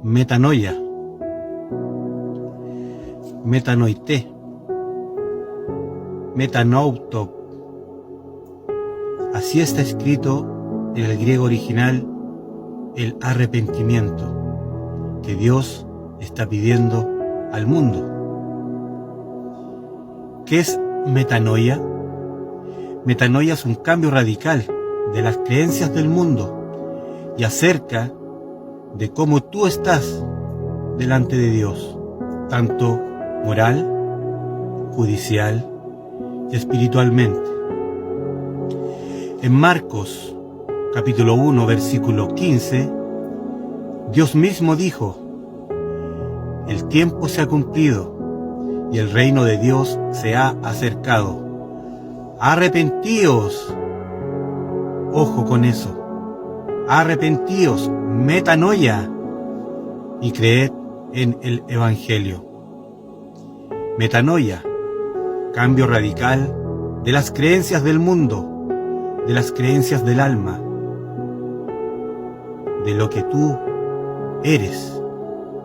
metanoia, metanoité, metanouto. Así está escrito en el griego original el arrepentimiento que Dios está pidiendo al mundo. ¿Qué es metanoia? Metanoia es un cambio radical de las creencias del mundo y acerca de cómo tú estás delante de Dios, tanto moral, judicial y espiritualmente. En Marcos, capítulo 1, versículo 15, Dios mismo dijo: el tiempo se ha cumplido y el reino de Dios se ha acercado. Arrepentíos. Ojo con eso. Arrepentíos, metanoia, y creed en el Evangelio. Metanoia, cambio radical de las creencias del mundo, de las creencias del alma, de lo que tú eres,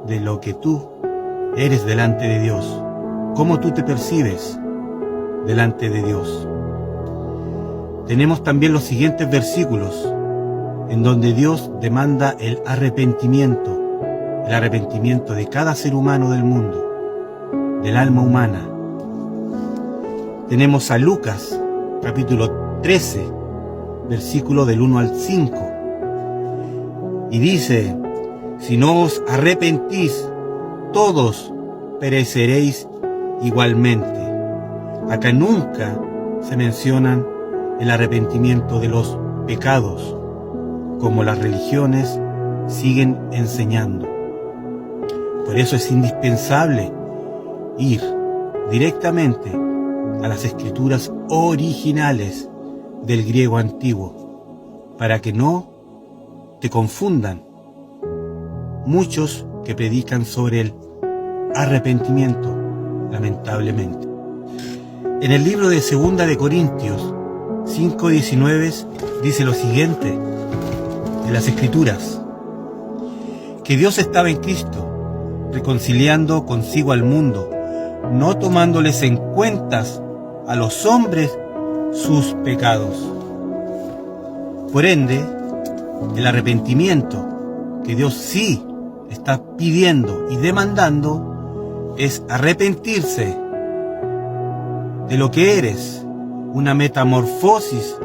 de lo que tú eres delante de Dios, cómo tú te percibes delante de Dios. Tenemos también los siguientes versículos en donde Dios demanda el arrepentimiento de cada ser humano del mundo, del alma humana. Tenemos a Lucas, capítulo 13, versículo del 1 al 5, y dice: si no os arrepentís, todos pereceréis igualmente. Acá nunca se mencionan el arrepentimiento de los pecados, como las religiones siguen enseñando. Por eso es indispensable ir directamente a las escrituras originales del griego antiguo, para que no te confundan muchos que predican sobre el arrepentimiento, lamentablemente. En el libro de 2 de Corintios 5:19 dice lo siguiente en las escrituras: que Dios estaba en Cristo, reconciliando consigo al mundo, no tomándoles en cuentas a los hombres sus pecados. Por ende, el arrepentimiento que Dios sí está pidiendo y demandando es arrepentirse de lo que eres, una metamorfosis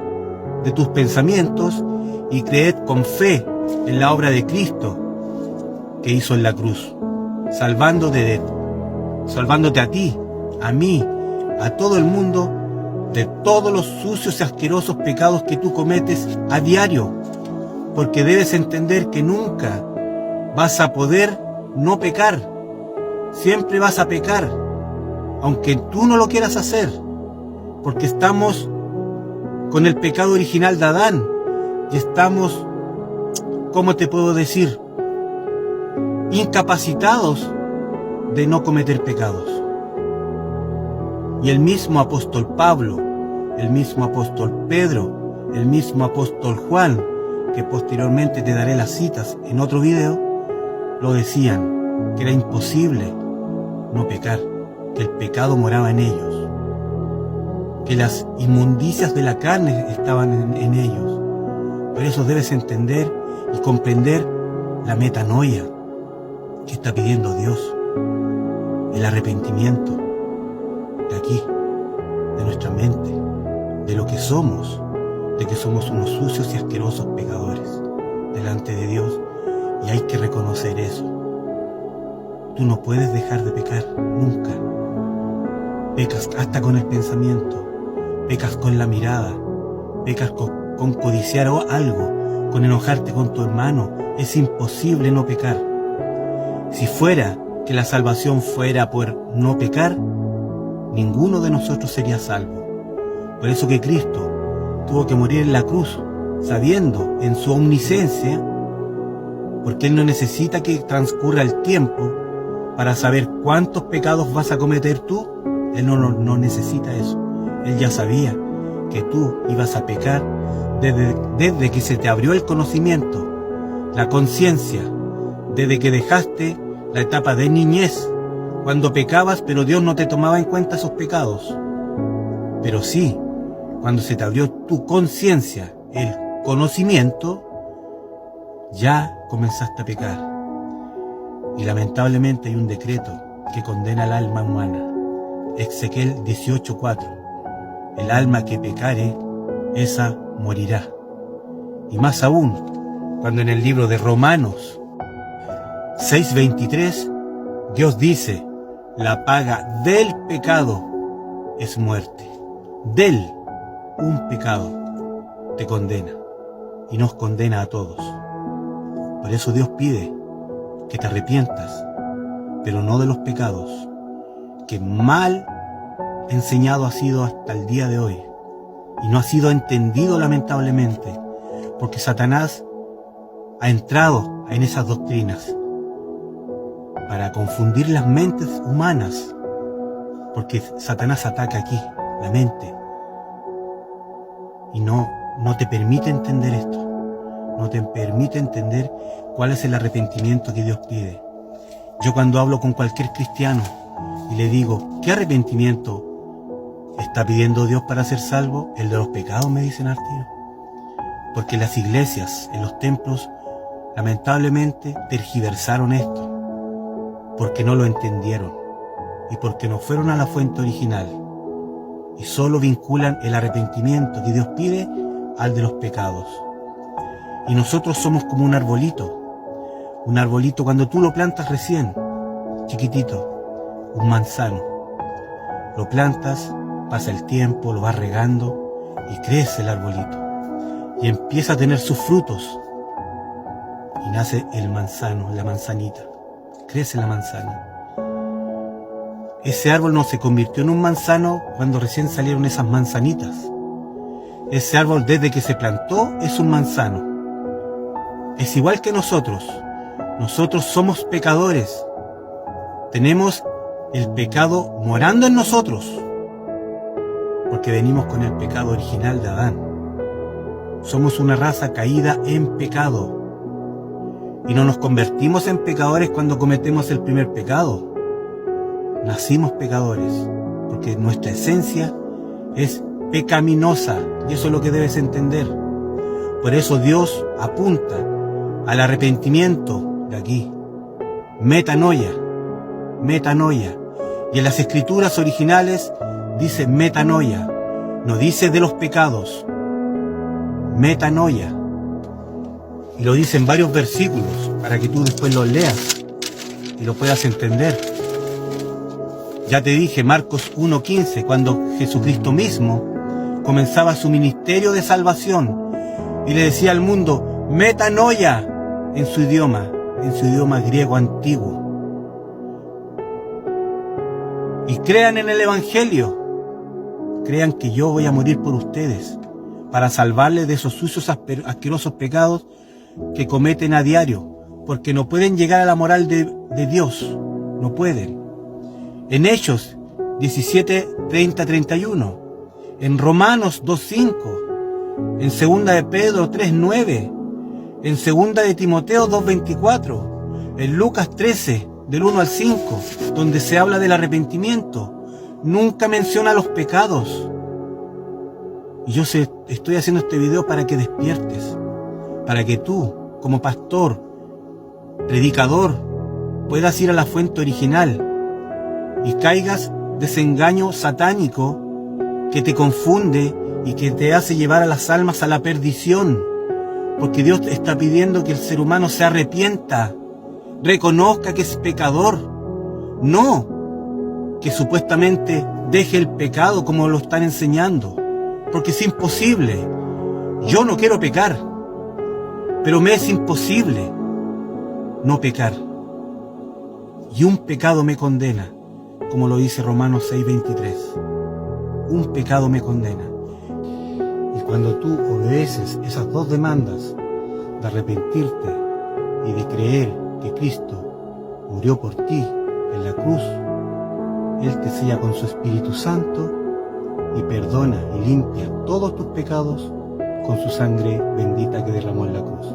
de tus pensamientos, y creed con fe en la obra de Cristo que hizo en la cruz, salvándote a ti, a mí, a todo el mundo, de todos los sucios y asquerosos pecados que tú cometes a diario, porque debes entender que nunca vas a poder no pecar. Siempre vas a pecar, aunque tú no lo quieras hacer, porque estamos con el pecado original de Adán y estamos, ¿cómo te puedo decir?, incapacitados de no cometer pecados. Y el mismo apóstol Pablo, el mismo apóstol Pedro, el mismo apóstol Juan, que posteriormente te daré las citas en otro video, lo decían, que era imposible no pecar, que el pecado moraba en ellos, que las inmundicias de la carne estaban en ellos. Por eso debes entender y comprender la metanoia que está pidiendo Dios, el arrepentimiento de aquí, de nuestra mente, de lo que somos, de que somos unos sucios y asquerosos pecadores delante de Dios, y hay que reconocer eso. Tú no puedes dejar de pecar nunca. Pecas hasta con el pensamiento, pecas con la mirada, pecas con codiciar algo, con enojarte con tu hermano. Es imposible no pecar. Si fuera que la salvación fuera por no pecar, ninguno de nosotros sería salvo. Por eso que Cristo tuvo que morir en la cruz, sabiendo en su omnisciencia, porque Él no necesita que transcurra el tiempo para saber cuántos pecados vas a cometer tú. Él no necesita eso. Él ya sabía que tú ibas a pecar desde que se te abrió el conocimiento, la conciencia desde que dejaste la etapa de niñez, cuando pecabas, pero Dios no te tomaba en cuenta esos pecados. Pero sí, cuando se te abrió tu conciencia, el conocimiento, ya comenzaste a pecar. Y lamentablemente hay un decreto que condena al alma humana. Ezequiel 18:4. El alma que pecare, esa morirá. Y más aún, cuando en el libro de Romanos 6:23, Dios dice, la paga del pecado es muerte. Del un pecado te condena y nos condena a todos. Por eso Dios pide que te arrepientas, pero no de los pecados que mal enseñado ha sido hasta el día de hoy y no ha sido entendido lamentablemente, porque Satanás ha entrado en esas doctrinas para confundir las mentes humanas, porque Satanás ataca aquí la mente y no te permite entender esto, no te permite entender cuál es el arrepentimiento que Dios pide. Yo cuando hablo con cualquier cristiano y le digo, ¿qué arrepentimiento está pidiendo Dios para ser salvo? El de los pecados, me dicen al tiro. Porque las iglesias, en los templos, lamentablemente tergiversaron esto, porque no lo entendieron y porque no fueron a la fuente original y solo vinculan el arrepentimiento que Dios pide al de los pecados. Y nosotros somos como un arbolito cuando tú lo plantas recién, chiquitito, un manzano. Lo plantas, pasa el tiempo, lo vas regando y crece el arbolito y empieza a tener sus frutos y nace el manzano, la manzanita, crece la manzana. Ese árbol no se convirtió en un manzano cuando recién salieron esas manzanitas. Ese árbol desde que se plantó es un manzano. Es igual que nosotros. Nosotros somos pecadores. Tenemos el pecado morando en nosotros, porque venimos con el pecado original de Adán. Somos una raza caída en pecado. Y no nos convertimos en pecadores cuando cometemos el primer pecado. Nacimos pecadores, porque nuestra esencia es pecaminosa, y eso es lo que debes entender. Por eso Dios apunta al arrepentimiento de aquí, metanoia, y en las escrituras originales dice metanoia, no dice de los pecados, metanoia, y lo dice en varios versículos para que tú después los leas y lo puedas entender. Ya te dije, Marcos 1:15, cuando Jesucristo mismo comenzaba su ministerio de salvación y le decía al mundo, metanoia, en su idioma griego antiguo. Y crean en el Evangelio, crean que yo voy a morir por ustedes, para salvarles de esos sucios, asquerosos pecados que cometen a diario, porque no pueden llegar a la moral de Dios, no pueden. En Hechos 17:30-31, en Romanos 2:5, en 2 de Pedro 3:9, en 2 de Timoteo 2:24, en Lucas 13, del 1 al 5, donde se habla del arrepentimiento, nunca menciona los pecados. Y yo estoy haciendo este video para que despiertes, para que tú, como pastor, predicador, puedas ir a la fuente original y caigas de ese engaño satánico que te confunde y que te hace llevar a las almas a la perdición. Porque Dios está pidiendo que el ser humano se arrepienta, reconozca que es pecador, no que supuestamente deje el pecado como lo están enseñando, porque es imposible. Yo no quiero pecar, pero me es imposible no pecar. Y un pecado me condena, como lo dice Romanos 6:23. Un pecado me condena. Y cuando tú obedeces esas dos demandas, de arrepentirte y de creer que Cristo murió por ti en la cruz, Él te sella con su Espíritu Santo y perdona y limpia todos tus pecados con su sangre bendita que derramó en la cruz.